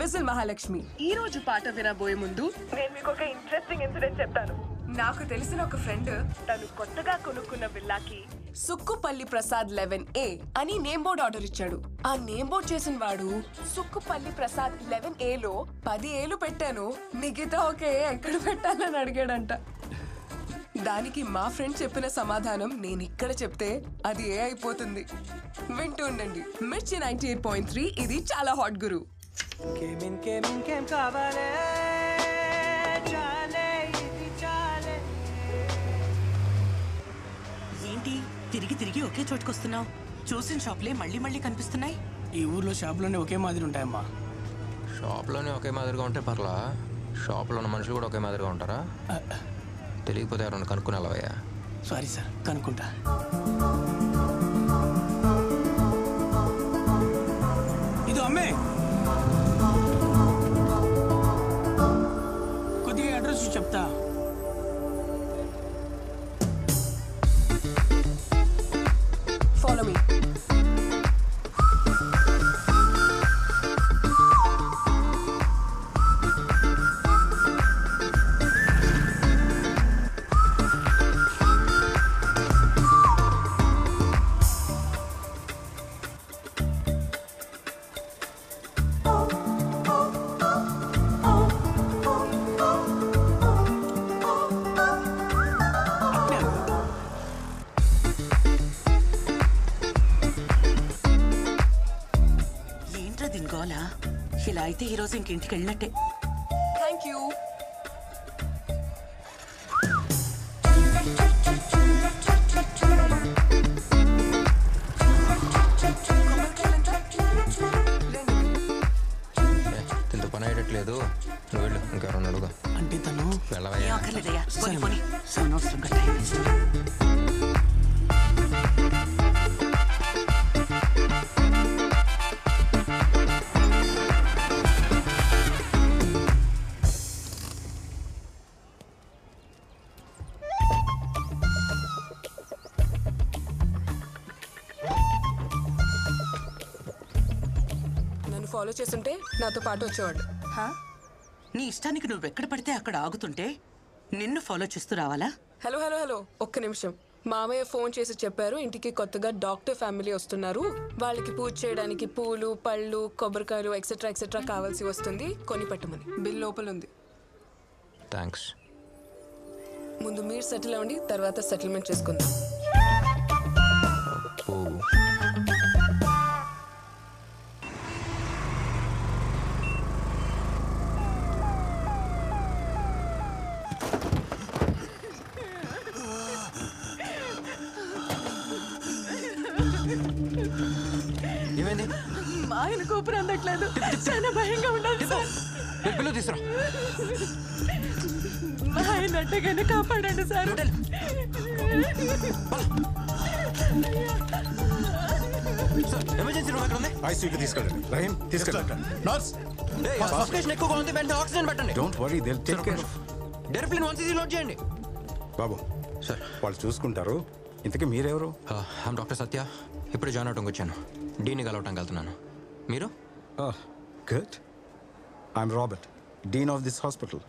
Whistle Mahalakshmi. ఈ రోజు పాట వినబోయే ముందు నేను మీకు ఒక ఇంట్రెస్టింగ్ ఇన్సిడెంట్ చెప్తాను. నాకు తెలిసిన ఒక ఫ్రెండ్ తను కొత్తగా కొనుక్కున్న విల్లాకి సుక్కుపల్లి ప్రసాద్ 11A అని నేమ్ బోర్డ్ ఆర్డర్ ఇచ్చాడు. ఆ నేమ్ బోర్డ్ చేసిన వాడు సుక్కుపల్లి ప్రసాద్ 11Aలో 10 ఏలు పెట్టాను, మిగతా ఒక ఏ ఎక్కడ పెట్టాలని అడిగాడంట. దానికి మా ఫ్రెండ్ చెప్పిన సమాధానం నేను ఇక్కడ చెప్తే అది ఏ అయిపోతుంది. వింటూ ఉండండి మిర్చి 98.3. ఇది చాలా హాట్ గురు. ఏంటి తిరిగి తిరిగి ఒకే చోటుకొస్తున్నావు? చూసిన షాప్లే మళ్ళీ మళ్ళీ కనిపిస్తున్నాయి. ఈ ఊర్లో షాప్లోనే ఒకే మాదిరి ఉంటాయమ్మా. షాప్లోనే ఒకే మాదిరిగా ఉంటే పర్లా, షాప్లో ఉన్న మనుషులు కూడా ఒకే మాదిరిగా ఉంటారా? తెలియకపోతే ఎవరన్నా కనుక్కుని వెళ్ళవయ్యా. సారీ సార్, కనుక్కుంటా. ఇది అమ్మే, కొద్దిగా అడ్రస్ చెప్తా. Follow me. ఇలా అయితే ఈ రోజు ఇంకింటికి వెళ్ళినట్టే. Thank you. ఇంత పని అయ్యట్లేదు, నువ్వు వెళ్ళు, ఇంకెవరన్నా అడుగు. అంటే తను వెళ్ళవయ్యా. ఫాలో చేస్తుంటే నాతో పాటు వచ్చేవాడు. నీ ఇష్టానికి నువ్వెక్కడ పడితే అక్కడ ఆగుతుంటే నిన్ను ఫాలో చేస్తూ రావాలా? హలో హలో హలో, ఒక్క నిమిషం. మామయ్య ఫోన్ చేసి చెప్పారు ఇంటికి కొత్తగా డాక్టర్ ఫ్యామిలీ వస్తున్నారు, వాళ్ళకి పూజ చేయడానికి పూలు పళ్ళు కొబ్బరికాయలు ఎక్సెట్రా ఎక్సెట్రా కావాల్సి వస్తుంది, కొని పెట్టమని. బిల్ లోపల ఉంది. థ్యాంక్స్. ముందు మీరు సెటిల్ అవ్వండి, తర్వాత సెటిల్మెంట్ చేసుకుందాం. ఏమైంది? మా ఆయన కూపర్ అందట్లేదు, చాలా భయంగా ఉండాలి. పిల్లలు తీసురా. మా ఆయన అట్టగానే కాపాడండి సార్. ఎమర్జెన్సీ రూమ్ ఎక్కడ ఉంది? ఐసీయూకి తీసుకెళ్ళండి. రహీం తీసుకెళ్ళండి. నర్స్, సఫికేషన్ ఎక్కువగా ఉంది, వెంటనే ఆక్సిజన్ పెట్టండి. Don't worry, they will take care. Deriphyllin 1cc load చేయండి. బాబు సార్, వాళ్ళు చూసుకుంటారు. ఇంతకీ మీరెవరు? I'm doctor Satya. ఇప్పుడు జాయిన్ అవడానికి వచ్చాను, డీని కలవటానికి వెళ్తున్నాను. మీరు? Good. I'm Robert, dean of this hospital.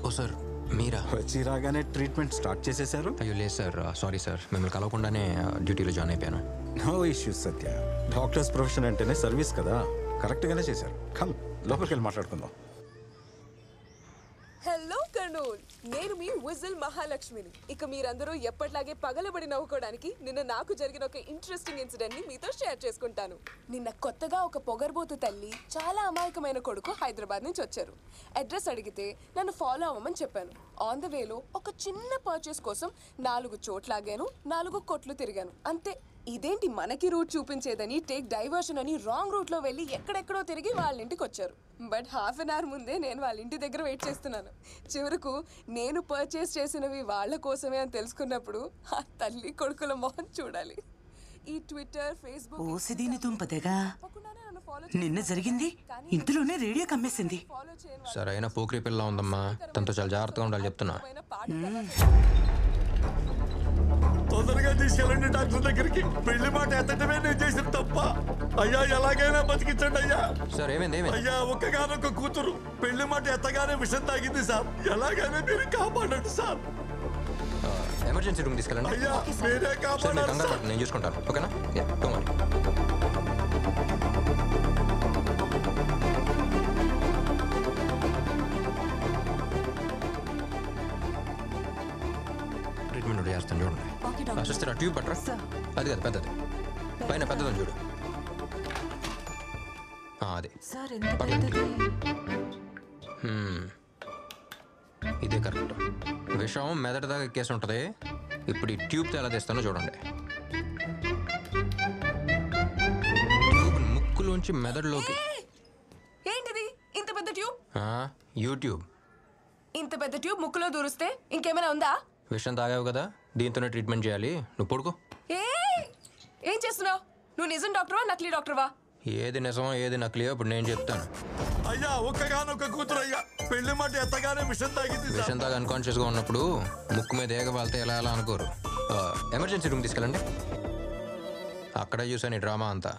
Oh sir, మీరా? వచ్చి రాగానే ట్రీట్మెంట్ స్టార్ట్ చేసేశారు? అయ్యో లేదు సార్, సారీ సార్, మిమ్మల్ని కలవకుండానే డ్యూటీలో జాయిన్ అయిపోయాను. నో ఇష్యూస్ సత్య, డాక్టర్స్ ప్రొఫెషన్ అంటేనే సర్వీస్ కదా, కరెక్ట్గానే చేశారు. కమ్, లోపలికి వెళ్ళి మాట్లాడుకుందాం. హలో కర్నూల్, నేను మీ విజిల్ మహాలక్ష్మిని. ఇక మీరందరూ ఎప్పట్లాగే పగలబడి నవ్వుకోవడానికి నిన్న నాకు జరిగిన ఒక ఇంట్రెస్టింగ్ ఇన్సిడెంట్ ని మీతో షేర్ చేసుకుంటాను. నిన్న కొత్తగా ఒక పొగర్బోతు తల్లి చాలా అమాయకమైన కొడుకు హైదరాబాద్ నుంచి వచ్చారు. అడ్రస్ అడిగితే నన్ను ఫాలో అవ్వమని చెప్పాను. ఆన్ ద వేలో ఒక చిన్న పర్చేస్ కోసం 4 చోట్లాగాను, 4 కొట్లు తిరిగాను, అంతే. ఇదేంటి మనకి రూట్ చూపించేదని టేక్ డైవర్షన్ అని రాంగ్ రూట్ లో వెళ్ళి ఎక్కడెక్కడో తిరిగి వాళ్ళ ఇంటికి వచ్చారు. బట్ హాఫ్ అన్ అవర్ ముందే నేను వాళ్ళ ఇంటి దగ్గర వెయిట్ చేస్తున్నాను. చివరకు నేను పర్చేస్ చేసినవి వాళ్ళ కోసమే అని తెలుసుకున్నప్పుడు ఆ తల్లి కొడుకుల మొహం చూడాలి. ఈ ట్విట్టర్, ఫేస్బుక్ ఓసిదీని దుంపదగా నిన్న జరిగింది ఇంతలోనే రేడియో కమ్మేసింది. సరైన పోక్రీ పిల్ల ఉందమ్మా, తనతో చాలా జాగ్రత్తగా ఉండాలి చెప్తున్నా. తొందరగా తీసుకెళ్ళండి డాక్టర్. డాక్టర్ దగ్గరికి పెళ్లి మాట ఎత్తటమే నేను చేసిన తప్ప. అయ్యా ఎలాగైనా బతికించండి అయ్యా. సార్ ఏమైంది ఏమైంది? అయ్యా ఒక్కగానొక్క కూతురు పెళ్లి మాట ఎత్తగానే విషం తాగింది సార్. ఎలాగైనా మీరు కాపాడండి సార్. ఎమర్జెన్సీ రూమ్ తీసుకెళ్ళండి. అయ్యా మీరే సార్ మీరు కాపాడాలి కంగారు సార్. పడకండి, నేను చూసుకుంటాను. ఓకేనా? Don't worry. ట్రీట్మెంట్ ఒకటి చేస్తాను చూడండి. సిస్టర్ ఆ ట్యూబ్ పట్టరా. అది కదా పెద్దది, పైన పెద్దదని చూడు. అది ఇదే కరెక్ట్. విషం మెదడు దాకా ఎక్కేసి ఉంటుంది. ఇప్పుడు ఈ ట్యూబ్తో ఎలా తీస్తానో చూడండి. ట్యూబ్ ముక్కులోంచి మెదడులోకి. ఏంటిది ఇంత పెద్ద ట్యూబ్? యూట్యూబ్. ఇంత పెద్ద ట్యూబ్ ముక్కులో దూరిస్తే ఇంకేమైనా ఉందా? విషం తాగావు కదా, దీంతోనే ట్రీట్మెంట్ చేయాలి. నువ్వు పడుకో. ఏం చేస్తున్నావు నువ్వు? నిజం డాక్టర్వా నకిలీ డాక్టర్వా? ఏది నిజమో ఏది నకిలీయో ఇప్పుడు నేను చెప్తాను. అయ్యా ఒక్కగానొక్క కూతురు అయ్యా పెళ్లి మాట ఎత్తగానే విషం తాగింది సార్. విషం తాగా అన్కాన్షియస్గా ఉన్నప్పుడు ముక్కు మీద ఏగ వాళ్తే ఎలా ఎలా అనుకోరు. ఎమర్జెన్సీ రూమ్ తీసుకెళ్ళండి. అక్కడే చూసాను ఈ డ్రామా అంతా.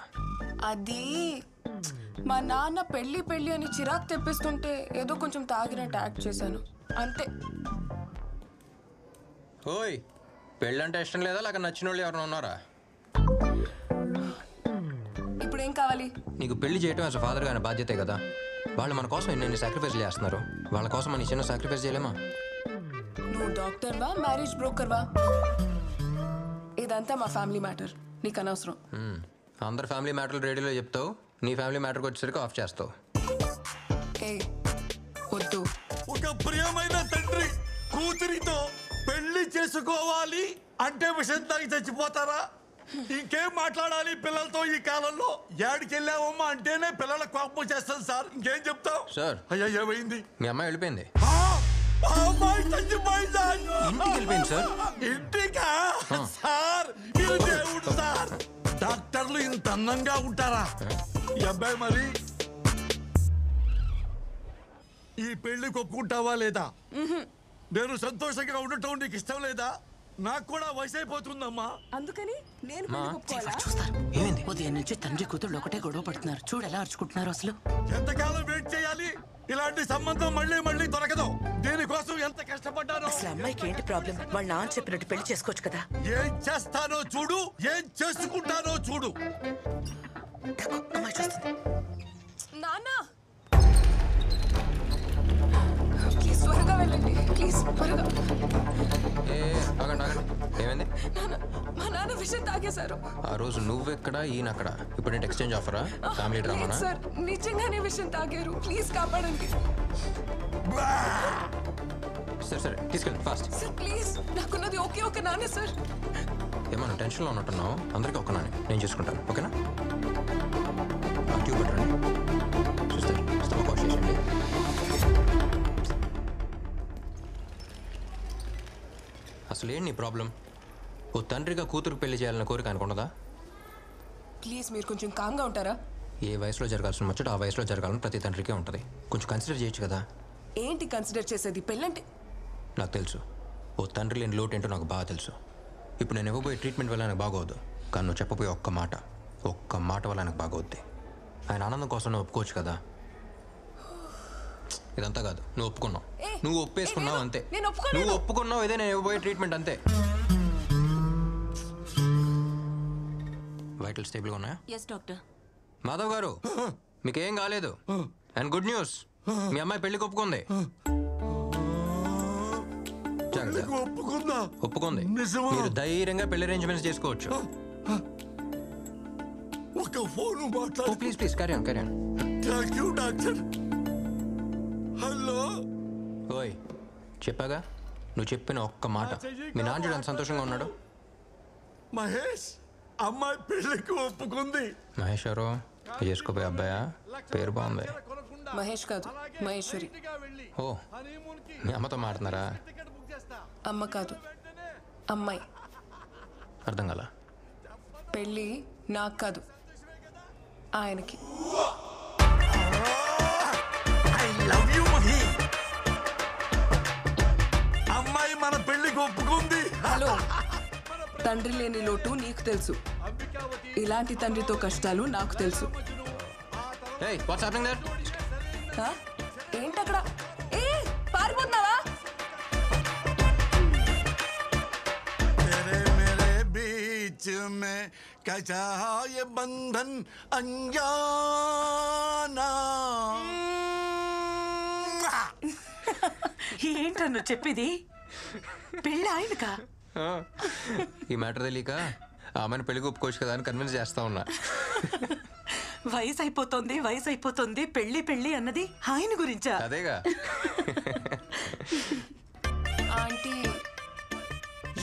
అది మా నాన్న పెళ్లి పెళ్లి అని చిరాకు తెప్పిస్తుంటే ఏదో కొంచెం తాగినట్టు యాక్ట్ చేశాను అంతే. ఓయ్, పెళ్ళంటే ఇష్టం లేదా లేక నచ్చిన వాళ్ళు ఎవరైనా ఉన్నారా? ఇప్పుడు ఏం కావాలి? నీకు పెళ్లి చేయడం యాజ్ ఫాదర్ గానే బాధ్యతే కదా. వాళ్ళు మన కోసం ఎన్ని సాక్రిఫైస్ చేస్తున్నారు. వాళ్ళ కోసం మన చిన్న సాక్రిఫైస్ చేయలేమా? నువ్వు డాక్టర్వా మ్యారేజ్ బ్రోకర్వా? ఇదంతా మా ఫ్యామిలీ మ్యాటర్, నీకు అనవసరం. అందరు ఫ్యామిలీ మ్యాటర్లు రేడియోలో చెప్తావు, నీ ఫ్యామిలీ మ్యాటర్కి వచ్చేసరికి ఆఫ్ చేస్తావు. వద్దు. ఒక ప్రియమైన తండ్రి కూతురితో పెళ్లి చేసుకోవాలి అంటే విషం తాగి చచ్చిపోతారా? ఇంకేం మాట్లాడాలి పిల్లలతో ఈ కాలంలో? ఏడికి వెళ్ళావమ్మా అంటేనే పిల్లల కోపం చేస్తాను సార్. ఇంకేం చెప్తావు సార్? అయ్యా ఏమైంది? మీ అమ్మాయి వెళ్ళిపోయింది. అమ్మాయి చచ్చిపోయిందా? ఇంటికి వెళ్ళిపోయింది సార్. ఇంటికా? సార్ మీరు దేవుడు సార్. డాక్టర్లు ఇంత అందంగా ఉంటారా? ఈ అబ్బాయి మరి ఈ పెళ్లికి ఒప్పుకుంటావా లేదా? నేను సంతోషంగా ఉండటం నీకు ఇష్టం లేదా? నాకు కూడా వయసు అయిపోతుందమ్మా. అందుకని నేను చూస్తారు ఏమైంది? ఉదయం నుంచి తండ్రి కూతుళ్ళు ఒకటే గొడవ పడుతున్నారు. చూడు ఎలా అరుచుకుంటున్నారు అసలు. ఎంతకాలం వెయిట్ చేయాలి? ఇలాంటి సంబంధం మళ్ళీ మళ్ళీ దొరకదు. దీనికోసం ఎంత కష్టపడ్డానో. అసలు అమ్మాయికి ఏంటి ప్రాబ్లం? వాళ్ళ నాన్న చెప్పినట్టు పెళ్లి చేసుకోవచ్చు కదా. ఏం చేస్తానో చూడు, ఏం చేసుకుంటానో చూడు. అమ్మాయి చూస్తుంది. నాన్న ప్లీజ్ త్వరగా వెళ్ళండి, ప్లీజ్ త్వరగా. ఆగండి ఆగండి, ఏమైంది? మా నాన్న విషయం తాగేశారు. ఆ రోజు నువ్వెక్కడ ఈయనక్కడ. ఇప్పుడు ఏంటి ఎక్స్చేంజ్ ఆఫరా? ఫ్యామిలీ డ్రామానా? సార్ నిజంగానే విషయం తాగారు, ప్లీజ్ కాపాడండి సరే సరే తీసుకెళ్ళండి ఫాస్ట్. సార్. ప్లీజ్ నాకున్నది ఒకే ఒక నాన్న సార్. ఏమన్నా టెన్షన్లో ఉన్నట్టున్నావు? అందరికీ ఒక్క నానే, నేను చూసుకుంటాను. ఓకేనా? ఆ ట్యూబ్ పెట్టండి. సిస్టర్ స్టమక్ వాష్ చేసేయండి. అసలు ఏంటి నీ ప్రాబ్లం? ఓ తండ్రిగా కూతురు పెళ్లి చేయాలన్న కోరిక అనుకున్నదా? ప్లీజ్ మీరు కొంచెం కామ్గా ఉంటారా? ఏ వయసులో జరగాల్సిన ముచ్చట ఆ వయసులో జరగాలని ప్రతి తండ్రికే ఉంటుంది. కొంచెం కన్సిడర్ చేయొచ్చు కదా. ఏంటి కన్సిడర్ చేసేది? పెళ్ళంటే నాకు తెలుసు, ఓ తండ్రి లేని లోటు ఏంటో నాకు బాగా తెలుసు. ఇప్పుడు నేను ఇవ్వబోయే ట్రీట్మెంట్ వల్ల నాకు బాగోద్దు, కానీ నువ్వు చెప్పబోయే ఒక్క మాట వల్ల నాకు బాగోద్ది. ఆయన ఆనందం కోసం నువ్వు ఒప్పుకోవచ్చు కదా. ఇదంతా కాదు, నువ్వు ఒప్పుకున్నావు, నువ్వు ఒప్పేసుకున్నావు అంతే. నువ్వు ఒప్పుకున్నావు, ఇదే నేను ఇవ్వబోయే ట్రీట్మెంట్ అంతే. వైటల్ స్టేబుల్గా ఉన్నాయా? Yes doctor. మాధవ్ గారు మీకేం కాలేదు. అండ్ గుడ్ న్యూస్, మీ అమ్మాయి పెళ్లికి ఒప్పుకుంది. ఒప్పుకుంది. మీరు ధైర్యంగా పెళ్లి అరేంజ్మెంట్స్ చేసుకోవచ్చు. ఒక ఫోన్ మాట్లాడు. Please please carry on carry on. Thank you doctor. Hello. ఓయ్ చెప్పాగా, నువ్వు చెప్పిన ఒక్క మాట. మీ నాన్న చూడు ఎంత సంతోషంగా ఉన్నాడు. మహేష్ అమ్మాయి పెళ్లికి ఒప్పుకుంది. మహేష్ ఎవరు? చేసుకోపోయే అబ్బాయా? పేరు బాగుంది. మహేష్ కాదు, మహేశ్వరి. ఓ, మీ అమ్మతో మాట్లాడుతున్నారా? అమ్మ కాదు, అమ్మాయి. అర్థం కాల. పెళ్ళి నాకు కాదు, ఆయనకి. I love you Mahi. అమ్మాయి మన పెళ్లికి ఒప్పుకుంది. హలో, తండ్రి లేని లోటు నీకు తెలుసు, ఇలాంటి తండ్రితో కష్టాలు నాకు తెలుసు. ఏయ్ వాట్స్ హ్యాపెనింగ్ దేర్? ఆ? ఏంటక్కడ? ఏ పారిపోతున్నావా? तेरे मेरे बीच में कैसा ये बंधन अनजाना. ఏంట్రా నువ్వు చెప్పేది? పెళ్ళి ఆయనకా? ఈ మ్యాటర్ తెలియక ఆమెను పెళ్లి ఒప్పుకోవచ్చు కదా అని కన్విన్స్ చేస్తా ఉన్నా. వయసు అయిపోతుంది పెళ్లి పెళ్లి అన్నది ఆయన గురించా? అదేగా. ఆంటీ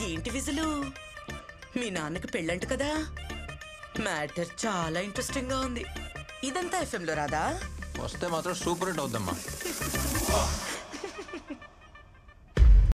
ఏంటి విజులు? మీ నాన్నకి పెళ్ళంట కదా? మ్యాటర్ చాలా ఇంట్రెస్టింగ్ గా ఉంది. ఇదంతా FM లో రాదా? వస్తే మాత్రం సూపర్ హిట్ అవుద్దమ్మా.